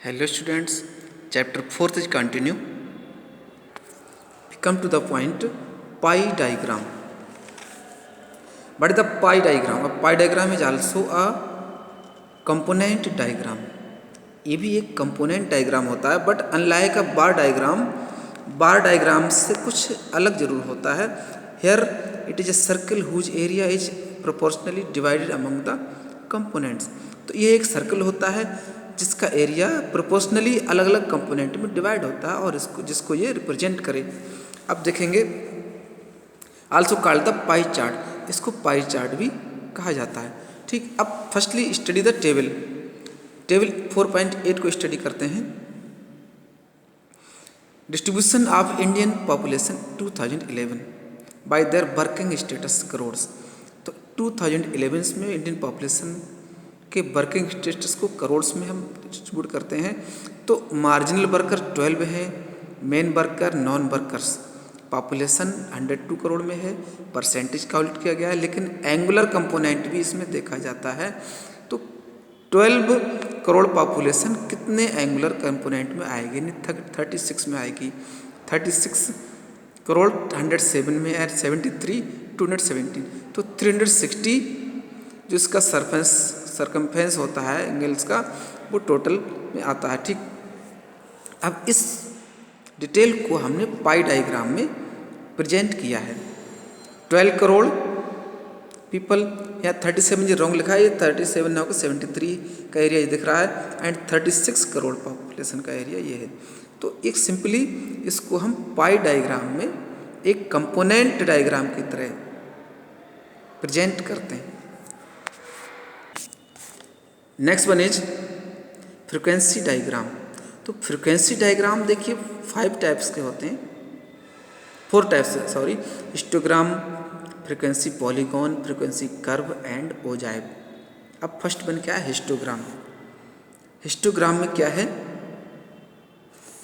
Hello students, chapter 4th is continue. We come to the point pie diagram. What is the pie diagram? A pie diagram is also a component diagram. ये भी एक component diagram होता है, but unlike a bar diagram से कुछ अलग जरूर होता है. Here it is a circle whose area is proportionally divided among the components. तो ये एक सर्कल होता है जिसका एरिया प्रोपोर्शनली अलग अलग कंपोनेंट में डिवाइड होता है और इसको जिसको ये रिप्रेजेंट करे. अब देखेंगे also called the pie chart, इसको पाई चार्ट भी कहा जाता है. ठीक, अब फर्स्टली स्टडी द टेबल 4.8 को स्टडी करते हैं. Distribution of Indian population 2011 bye there working status crores. तो 2011 में इंडियन पॉपुलेशन के वर्किंग स्टेटस को करोड्स में हम डिस्ट्रीब्यूट करते हैं. तो मार्जिनल वर्कर 12 है, main worker non workers. Population 102 crore में है, परसेंटेज काउंट किया गया है, लेकिन एंगुलर कंपोनेंट भी इसमें देखा जाता है. तो 12 करोड़ पॉपुलेशन कितने एंगुलर कंपोनेंट में आएगी? 36 में आएगी. 36 करोड़ 107 में है, 73 217. तो 360 जो इसका सरकमफेरेंस होता है एंगल्स का, वो टोटल में आता है. ठीक, अब इस डिटेल को हमने पाई डायग्राम में प्रेजेंट किया है. 12 करोड़ पीपल, यहाँ 37 जो रॉन्ग लिखा है, ये 37 ना होकर 73 का एरिया ये दिख रहा है, एंड 36 करोड़ पॉपुलेशन का एरिया ये है. तो एक सिंपली इसको हम पाई डायग्राम में एक कंपोनेंट डायग्राम की तरह प्रेजेंट करते हैं. Next one is frequency diagram. तो फ्रीक्वेंसी डायग्राम देखिए 5 टाइप्स के होते हैं, 4 types sorry. Histogram, frequency polygon, frequency curve and ogive. अब फर्स्ट वन क्या है? हिस्टोग्राम. हिस्टोग्राम में क्या है?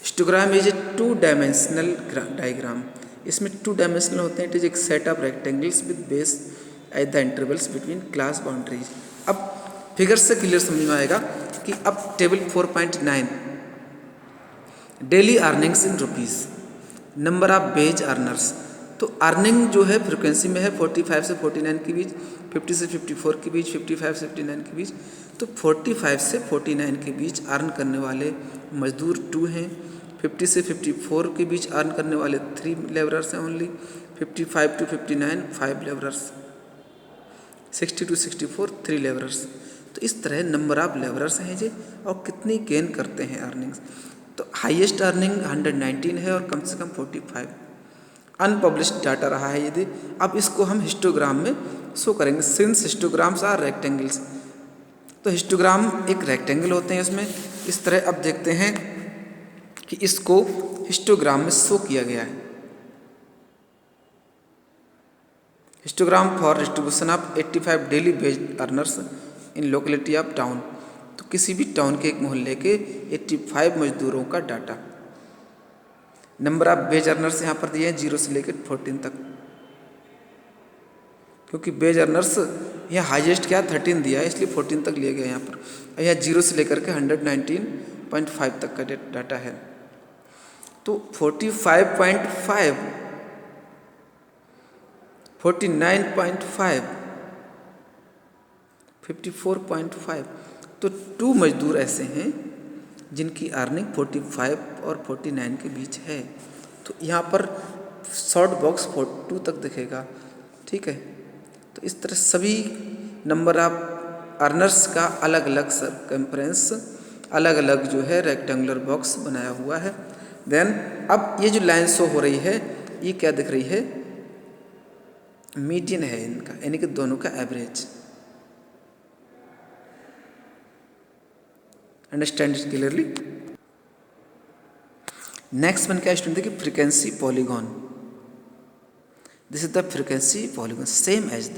Histogram is a 2 dimensional diagram. इसमें 2 डायमेंशनल होते हैं. इट इज एक set of rectangles with base at the intervals between class boundaries. अब फिगर से क्लियर समझ में आएगा कि अब table 4.9 daily earnings in rupees, number of wage earners. तो अर्निंग जो है फ्रिक्वेंसी में है 45 से 49 के बीच, 50 से 54 के बीच, 55 से 59 के बीच. तो 45 से 49 के बीच अर्न करने वाले मजदूर 2 हैं. 50 से 54 के बीच अर्न करने वाले 3 लेबरर्स हैं only. 55 to 59 5 labourers. 60 to 64 3 labourers. तो इस तरह नंबर ऑफ लेबरर्स हैं जी, और कितनी गेन करते हैं अर्निंग्स. तो हाईएस्ट अर्निंग 119 है और कम से कम 45 अनपब्लिश्ड डाटा रहा है यदि. अब इसको हम हिस्टोग्राम में शो करेंगे. सिंस हिस्टोग्राम्स आर रेक्टेंगल्स, तो हिस्टोग्राम एक रेक्टेंगल होते हैं इसमें इस तरह. अब देखते हैं कि इसको हिस्टोग्राम में शो किया गया है. Histogram for distribution of 85 daily wage earners in locality of town. तो किसी भी टाउन के एक मोहल्ले के 85 मजदूरों का data. Number of wage earners यहाँ पर दिए हैं 0 से लेकर 14 तक, क्योंकि बेज अर्नर्स यहाँ हाईएस्ट क्या 13 दिया है, इसलिए 14 तक लिए गए यहाँ पर. यहाँ 0 से लेकर के 119.5 तक का डाटा है. तो 45.5, 49.5, 54.5. तो 2 मजदूर ऐसे हैं जिनकी अर्निंग 45 और 49 के बीच है. तो यहाँ पर शॉर्ट बॉक्स 42 तक दिखेगा. ठीक है, तो इस तरह सभी नंबर ऑफ अर्नर्स का अलग अलग सरकमफ्रेंस, अलग अलग जो है रेक्टेंगुलर बॉक्स बनाया हुआ है. देन अब ये जो लाइन शो हो रही है, ये क्या दिख रही है? मीडियन है इनका, यानी कि दोनों का average. Understand it clearly. Next one क्या स्टूडेंट देखिए, frequency polygon. This is the frequency polygon same as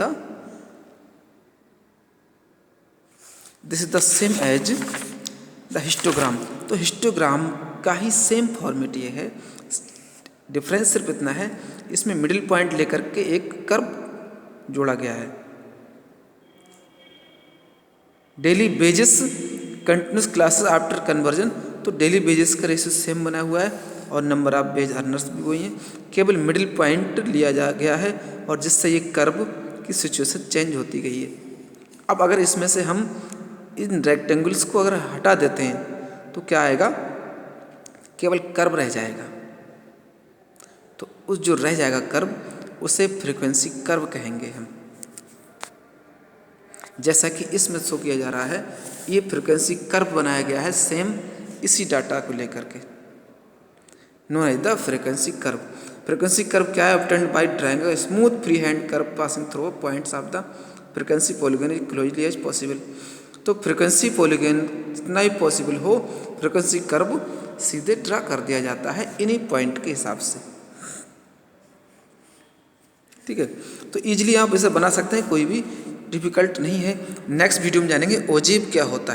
the histogram. तो हिस्टोग्राम का ही सेम फॉर्मेट ये है. डिफरेंस सिर्फ इतना है, इसमें मिडिल पॉइंट लेकर के एक कर्व जोड़ा गया है. Daily badges continuous classes after conversion तो डेली वेजेस का रेशियो सेम बना हुआ है और नंबर ऑफ वेज अर्नर्स भी वही हैं, केवल मिडिल पॉइंट लिया जा गया है और जिससे ये कर्व की सिचुएशन चेंज होती गई है। अब अगर इसमें से हम इन रेक्टेंगल्स को अगर हटा देते हैं तो क्या आएगा, केवल कर्व रह जाएगा। तो उस जो रह जाएगा कर्व उसे फ्रीक्वेंसी कर्व कहेंगे हम। जैसा कि इसमें शो किया जा रहा है, ये फ्रीक्वेंसी कर्व बनाया गया है सेम इसी डाटा को लेकर के, known as the frequency curve. Frequency curve क्या है, obtained by drawing a smooth free hand curve passing through points of the frequency polygon is closely as possible. तो फ्रीक्वेंसी पॉलीगन जितना ही पॉसिबल हो फ्रीक्वेंसी कर्व सीधे draw कर दिया जाता है इन्हीं पॉइंट के हिसाब से। ठीक है, तो इजीली आप इसे बना सकते हैं, कोई भी डिफिकल्ट नहीं है। नेक्स्ट वीडियो में जानेंगे ओजेब क्या होता है।